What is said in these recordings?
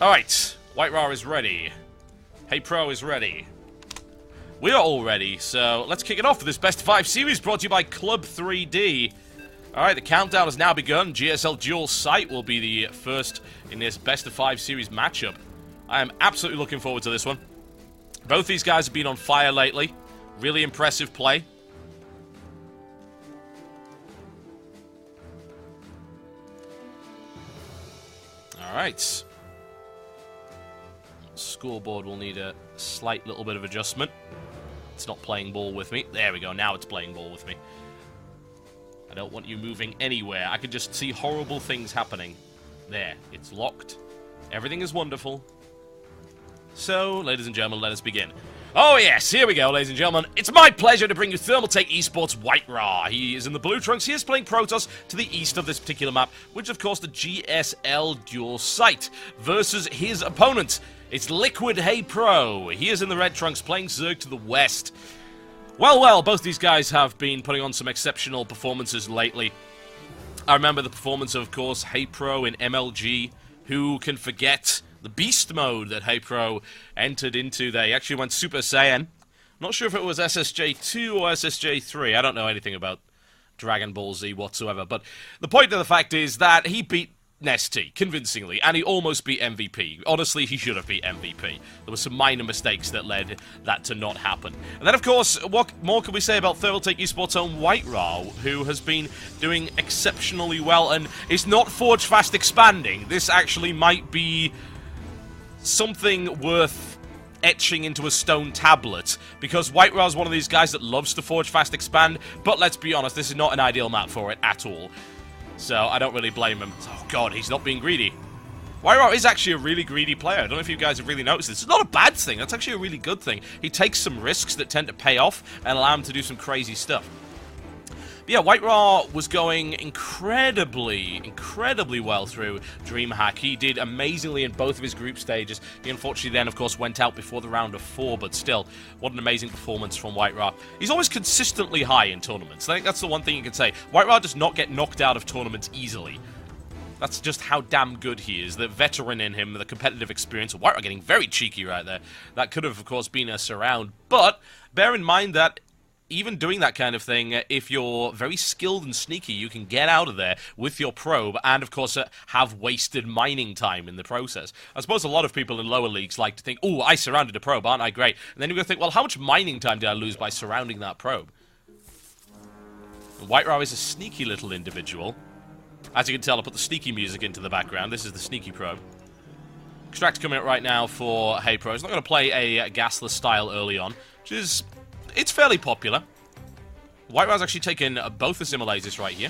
Alright, WhiteRa is ready. HayprO is ready. We are all ready, so let's kick it off with this Best of 5 series brought to you by Club3D. Alright, the countdown has now begun. GSL Dual Sight will be the first in this Best of 5 series matchup. I am absolutely looking forward to this one. Both these guys have been on fire lately. Really impressive play. Alright. Scoreboard will need a slight little bit of adjustment. It's not playing ball with me. There we go, now it's playing ball with me. I don't want you moving anywhere. I can just see horrible things happening. There, it's locked. Everything is wonderful. So, ladies and gentlemen, let us begin. Oh yes, here we go, ladies and gentlemen. It's my pleasure to bring you Thermaltake Esports WhiteRa. He is in the blue trunks. He is playing Protoss to the east of this particular map, which of course the GSL Dual Sight, versus his opponent. It's LiquidHayprO. He is in the red trunks playing Zerg to the west. Well, both these guys have been putting on some exceptional performances lately. I remember the performance of course, HayprO in MLG. Who can forget the beast mode that HayprO entered into? They actually went Super Saiyan. Not sure if it was SSJ2 or SSJ3. I don't know anything about Dragon Ball Z whatsoever. But the point of the fact is that he beat Nesty convincingly, and he almost beat MVP. Honestly, he should have beat MVP. There were some minor mistakes that led that to not happen. And then, of course, what more can we say about Thermaltake Esports' own WhiteRa, who has been doing exceptionally well, and is not Forge Fast expanding. This actually might be something worth etching into a stone tablet, because WhiteRa is one of these guys that loves to Forge Fast expand, but let's be honest, this is not an ideal map for it at all. So, I don't really blame him. Oh god, he's not being greedy. WhiteRa is actually a really greedy player. I don't know if you guys have really noticed this. It's not a bad thing. That's actually a really good thing. He takes some risks that tend to pay off and allow him to do some crazy stuff. But yeah, WhiteRa was going incredibly well through DreamHack. He did amazingly in both of his group stages. He unfortunately then, of course, went out before the round of 4, but still, what an amazing performance from WhiteRa. He's always consistently high in tournaments. I think that's the one thing you can say. WhiteRa does not get knocked out of tournaments easily. That's just how damn good he is. The veteran in him, the competitive experience. WhiteRa getting very cheeky right there. That could have, of course, been a surround. But bear in mind that even doing that kind of thing, if you're very skilled and sneaky, you can get out of there with your probe and, of course, have wasted mining time in the process. I suppose a lot of people in lower leagues like to think, oh, I surrounded a probe, aren't I great? And then you're going to think, well, how much mining time did I lose by surrounding that probe? And WhiteRa is a sneaky little individual. As you can tell, I put the sneaky music into the background. This is the sneaky probe. Extract coming up right now for HayprO. He's not going to play a gasless style early on, which is... it's fairly popular. WhiteRa's actually taken both the Simulators right here.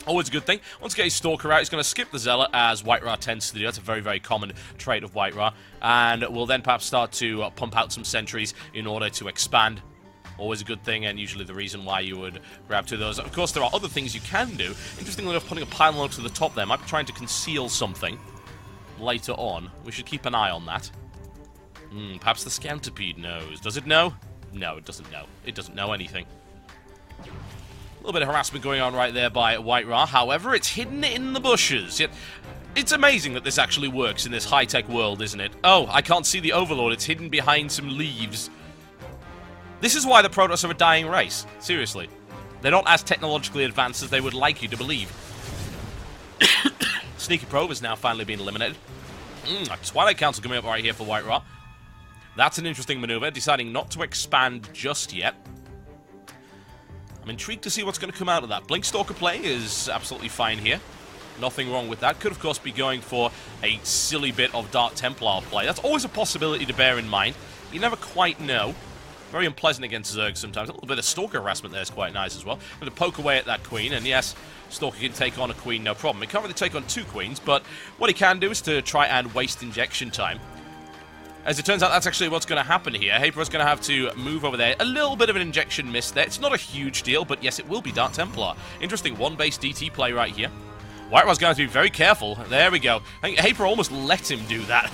Always a good thing. Once you get his Stalker out, he's going to skip the Zealot, as WhiteRa tends to do. That's a very, very common trait of WhiteRa. And will then perhaps start to pump out some sentries in order to expand. Always a good thing, and usually the reason why you would grab two of those. Of course, there are other things you can do. Interestingly enough, putting a pylon to the top there might be trying to conceal something later on. We should keep an eye on that. Perhaps the Scantipede knows. Does it know? No, it doesn't know. It doesn't know anything. A little bit of harassment going on right there by WhiteRa. However, it's hidden in the bushes. Yet, it's amazing that this actually works in this high-tech world, isn't it? Oh, I can't see the Overlord. It's hidden behind some leaves. This is why the Protoss are a dying race. Seriously. They're not as technologically advanced as they would like you to believe. Sneaky Probe has now finally been eliminated. Twilight Council coming up right here for WhiteRa. That's an interesting maneuver, deciding not to expand just yet. I'm intrigued to see what's going to come out of that. Blinkstalker play is absolutely fine here. Nothing wrong with that. Could, of course, be going for a silly bit of Dark Templar play. That's always a possibility to bear in mind. You never quite know. Very unpleasant against Zerg sometimes. A little bit of Stalker harassment there is quite nice as well. Going to poke away at that Queen, and yes, Stalker can take on a Queen, no problem. He can't really take on two Queens, but what he can do is to try and waste injection time. As it turns out, that's actually what's going to happen here. HayprO's going to have to move over there. A little bit of an injection miss there. It's not a huge deal, but yes, it will be Dark Templar. Interesting one-base DT play right here. WhiteRa's going to have to be very careful. There we go. I think HayprO almost let him do that.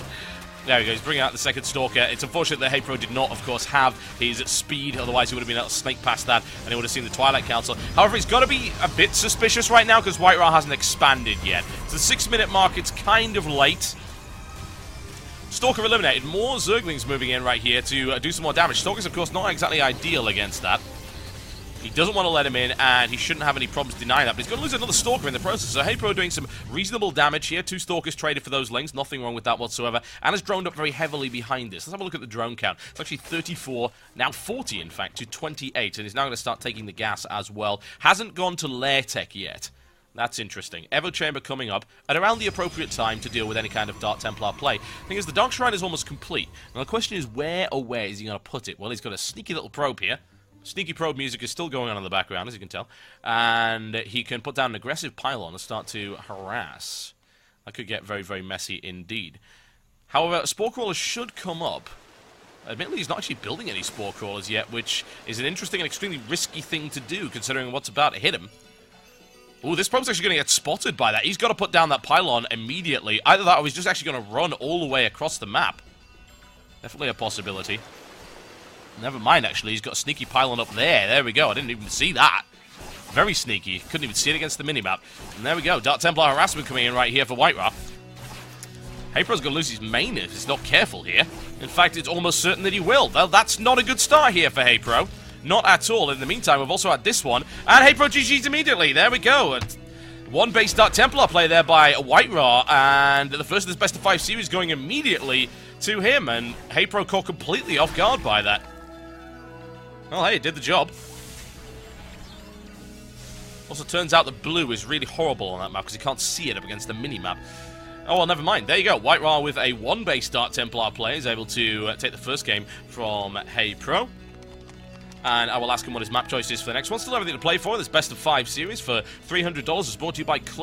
There we go. He's bringing out the second Stalker. It's unfortunate that HayprO did not, of course, have his speed. Otherwise, he would have been able to snake past that, and he would have seen the Twilight Council. However, he's got to be a bit suspicious right now because WhiteRa hasn't expanded yet. So the 6-minute mark, it's kind of late. Stalker eliminated. More Zerglings moving in right here to do some more damage. Stalker's, of course, not exactly ideal against that. He doesn't want to let him in, and he shouldn't have any problems denying that, but he's going to lose another Stalker in the process. So HayprO doing some reasonable damage here. 2 Stalkers traded for those lings. Nothing wrong with that whatsoever. And has droned up very heavily behind this. Let's have a look at the drone count. It's actually 34, now 40, in fact, to 28. And he's now going to start taking the gas as well. Hasn't gone to Lair Tech yet. That's interesting. Evo Chamber coming up at around the appropriate time to deal with any kind of Dark Templar play. The thing is, the Dark Shrine is almost complete. Now, the question is, where is he going to put it? Well, he's got a sneaky little probe here. Sneaky probe music is still going on in the background, as you can tell. And he can put down an aggressive pylon and start to harass. That could get very, very messy indeed. However, Spore Crawler should come up. Admittedly, he's not actually building any Spore Crawlers yet, which is an interesting and extremely risky thing to do, considering what's about to hit him. Ooh, this probe's actually going to get spotted by that. He's got to put down that pylon immediately. Either that or he's just actually going to run all the way across the map. Definitely a possibility. Never mind, actually. He's got a sneaky pylon up there. There we go. I didn't even see that. Very sneaky. Couldn't even see it against the minimap. And there we go. Dark Templar harassment coming in right here for WhiteRa. HayprO's going to lose his main if he's not careful here. In fact, it's almost certain that he will. Well, that's not a good start here for HayprO. Not at all. In the meantime, we've also had this one. And HayprO GG's immediately. There we go. One base Dark Templar play there by WhiteRa. And the first of this best of 5 series going immediately to him. And HayprO caught completely off guard by that. Well, hey, it did the job. Also, turns out that blue is really horrible on that map because you can't see it up against the mini-map. Oh, well, never mind. There you go. WhiteRa with a 1-base Dark Templar play is able to take the first game from HayprO. And I will ask him what his map choice is for the next one. Still everything to play for. This best of 5 series for $300 is brought to you by Club3D.